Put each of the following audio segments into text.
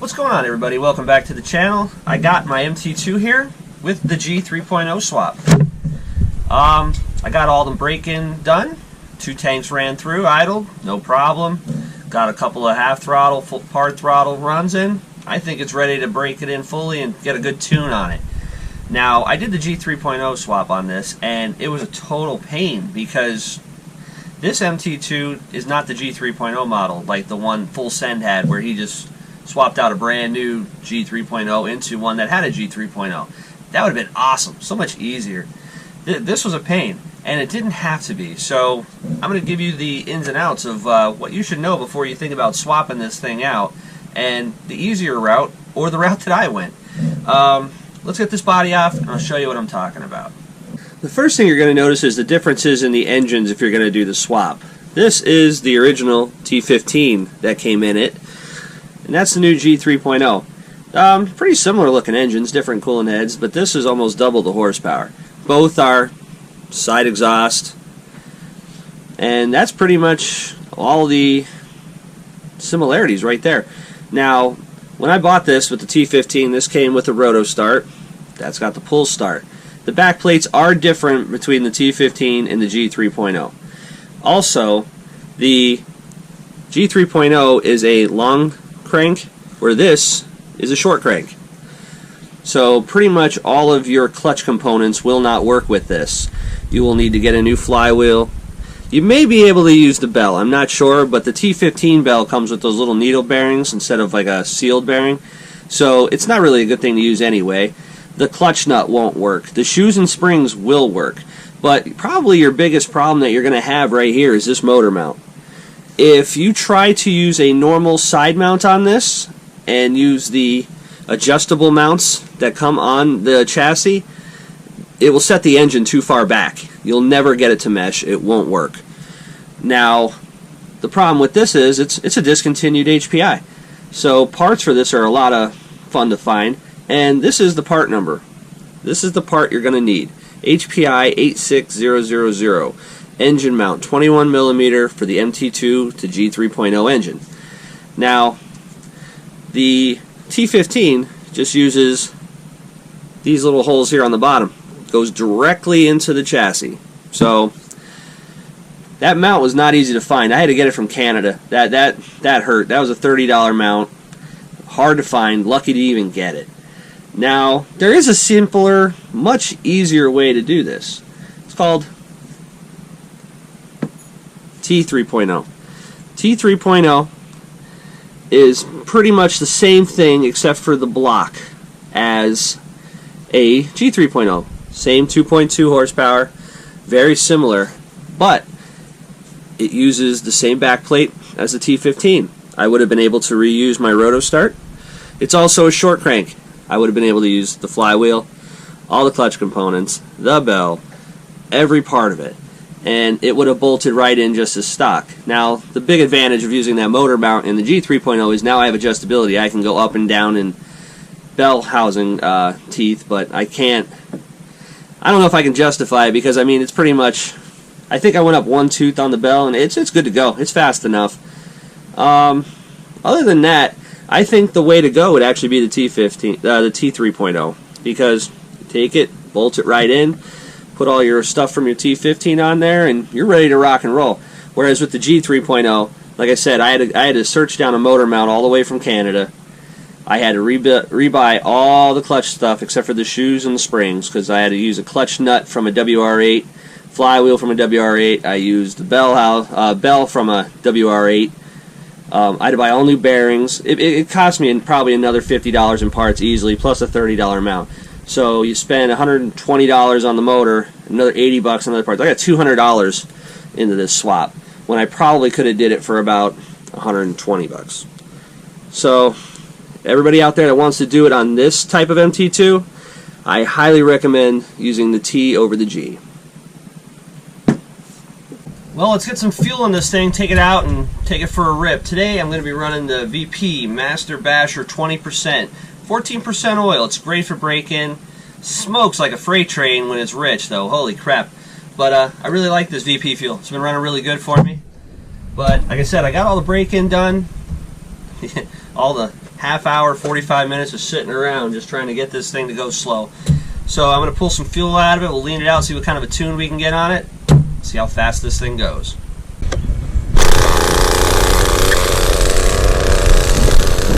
What's going on, everybody? Welcome back to the channel. I got my mt2 here with the g3.0 swap. I got all the break-in done. 2 tanks ran through, idled, no problem. Got a couple of half throttle, full part throttle runs in. I think it's ready to break it in fully and get a good tune on it. Now, I did the g3.0 swap on this, and it was a total pain because this mt2 is not the g3.0 model like the one Full Send had, where he just swapped out a brand new g3.0 into one that had a g3.0. That would have been awesome, so much easier. This was a pain, and it didn't have to be. So I'm going to give you the ins and outs of what you should know before you think about swapping this thing out, and the easier route, or the route that I went. Let's get this body off, and I'll show you what I'm talking about. The first thing you're going to notice is the differences in the engines if you're going to do the swap. This is the original T15 that came in it, and that's the new g3.0. Pretty similar looking engines, different coolant heads, but this is almost double the horsepower. Both are side exhaust, and that's pretty much all the similarities right there. Now, when I bought this with the T15, this came with a roto start. That's got the pull start. The back plates are different between the T15 and the g3.0. Also, the g3.0 is a long crank, where this is a short crank. So pretty much all of your clutch components will not work with this. You will need to get a new flywheel. You may be able to use the bell, I'm not sure, but the T15 bell comes with those little needle bearings instead of like a sealed bearing. So it's not really a good thing to use anyway. The clutch nut won't work. The shoes and springs will work. But probably your biggest problem that you're going to have right here is this motor mount. If you try to use a normal side mount on this and use the adjustable mounts that come on the chassis, it will set the engine too far back. You'll never get it to mesh. It won't work. Now, the problem with this is it's a discontinued HPI. So parts for this are a lot of fun to find, and this is the part number. This is the part you're going to need. HPI 86000. Engine mount 21mm for the mt2 to g3.0 engine. Now, the T15 just uses these little holes here on the bottom. Goes directly into the chassis. So that mount was not easy to find. I had to get it from Canada. That hurt. That was a $30 mount. Hard to find. Lucky to even get it. Now, there is a simpler, much easier way to do this. It's called T3.0. T3.0 is pretty much the same thing except for the block as a G3.0. Same 2.2 horsepower, very similar, but it uses the same backplate as the T15. I would have been able to reuse my roto start. It's also a short crank. I would have been able to use the flywheel, all the clutch components, the bell, every part of it, and it would have bolted right in just as stock. Now, the big advantage of using that motor mount in the G3.0 is now I have adjustability. I can go up and down in bell housing teeth, but I can't. I don't know if I can justify it because, I mean, it's pretty much, I think I went up 1 tooth on the bell, and it's good to go. It's fast enough. Other than that, I think the way to go would actually be the T3.0, because you take it, bolt it right in, put all your stuff from your T15 on there, and you're ready to rock and roll. Whereas with the G3.0, like I said, I had to search down a motor mount all the way from Canada. I had to rebuy all the clutch stuff except for the shoes and the springs, because I had to use a clutch nut from a WR8, flywheel from a WR8. I used the bell from a WR8. I had to buy all new bearings. It cost me probably another $50 in parts easily, plus a $30 mount. So you spend $120 on the motor, another $80 on other parts. I got $200 into this swap, when I probably could have did it for about $120. So everybody out there that wants to do it on this type of mt2, I highly recommend using the T over the G. Well, let's get some fuel in this thing, take it out, and take it for a rip. Today I'm going to be running the VP Master Basher 20%. 14% oil. It's great for break-in. Smokes like a freight train when it's rich, though. Holy crap. But I really like this VP fuel. It's been running really good for me. But like I said, I got all the break-in done. All the half hour, 45 minutes of sitting around just trying to get this thing to go slow. So I'm going to pull some fuel out of it. We'll lean it out, see what kind of a tune we can get on it. See how fast this thing goes.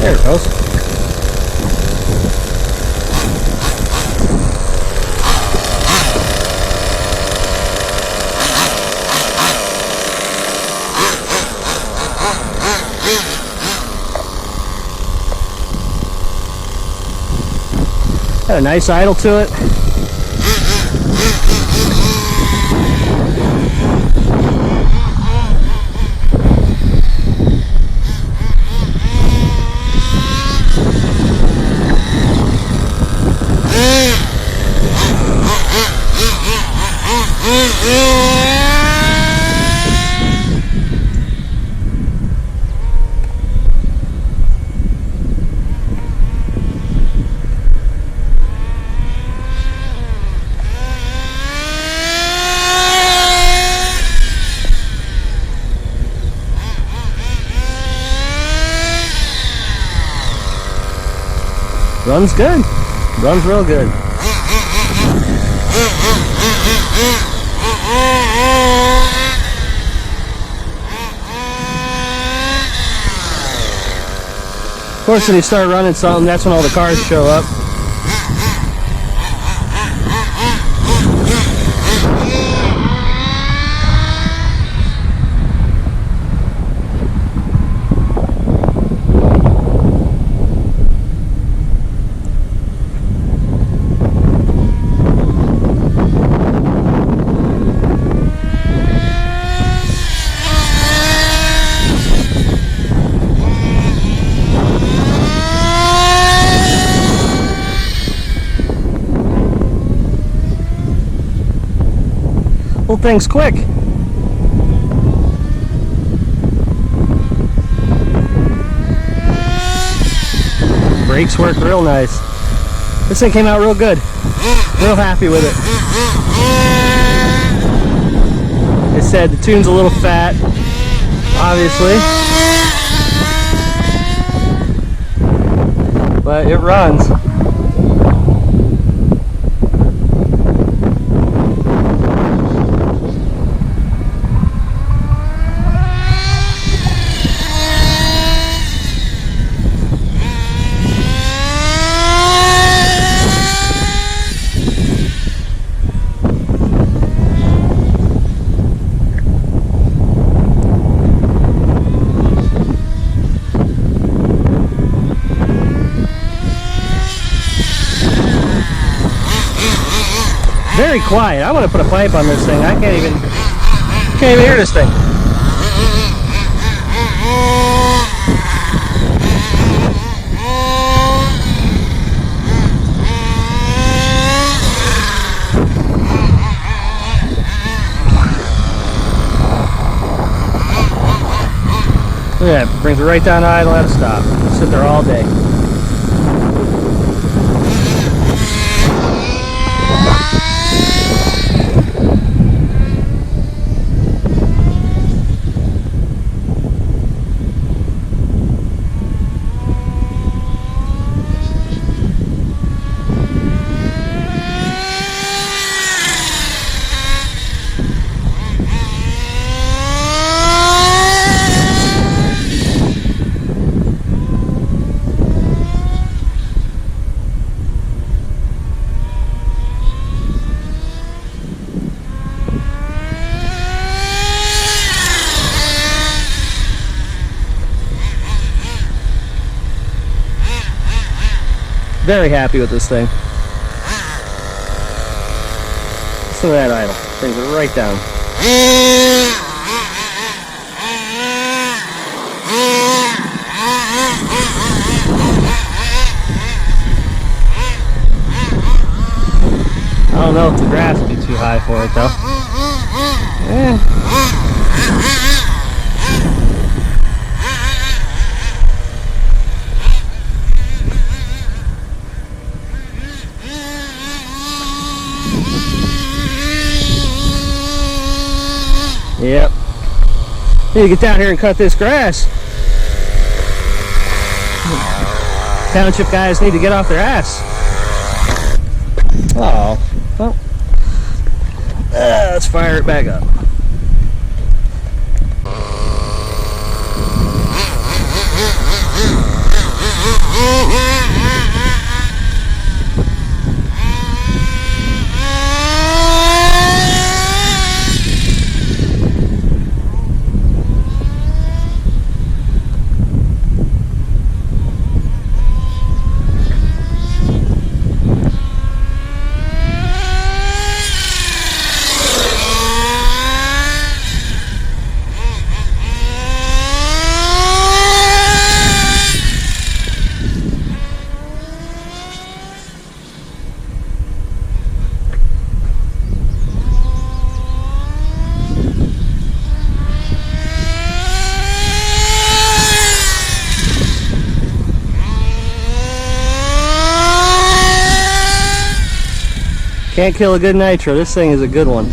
There it goes. Got a nice idle to it. Runs good. Runs real good. Of course, when you start running something, that's when all the cars show up. Whole thing's quick. Brakes work real nice. This thing came out real good. Real happy with it. It said the tune's a little fat, obviously, but it runs. Very quiet. I want to put a pipe on this thing. I can't even hear this thing. Look at that. Brings it right down to idle at a stop. Sit there all day. Very happy with this thing. Listen to that idle. Brings it right down. I don't know if the grass would be too high for it though. Yep. Need to get down here and cut this grass. Township guys need to get off their ass. Oh, well, let's fire it back up. Can't kill a good nitro. This thing is a good one.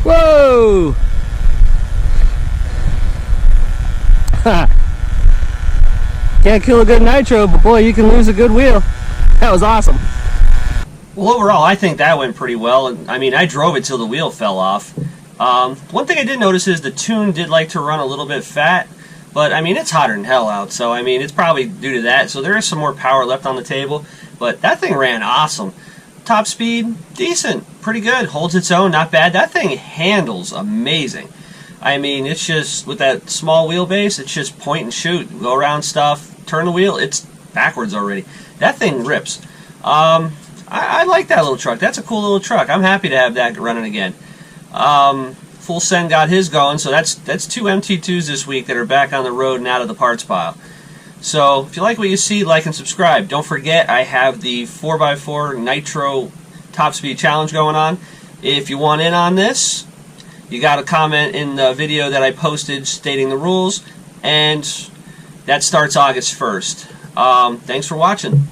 Whoa! Can't kill a good nitro, but boy, you can lose a good wheel. That was awesome. Well, overall, I think that went pretty well. And I mean, I drove it till the wheel fell off. One thing I did notice is the tune did like to run a little bit fat, but I mean, it's hotter than hell out, so I mean, it's probably due to that. So there is some more power left on the table, but that thing ran awesome. Top speed, decent, pretty good, holds its own, not bad. That thing handles amazing. I mean, it's just, with that small wheelbase, it's just point and shoot, go around stuff, turn the wheel, it's backwards already. That thing rips. I like that little truck. That's a cool little truck. I'm happy to have that running again. Full Send got his going, so that's two MT2s this week that are back on the road and out of the parts pile. So if you like what you see, like and subscribe. Don't forget, I have the 4x4 Nitro Top Speed Challenge going on. If you want in on this, you got to comment in the video that I posted stating the rules, and that starts August 1st. Thanks for watching.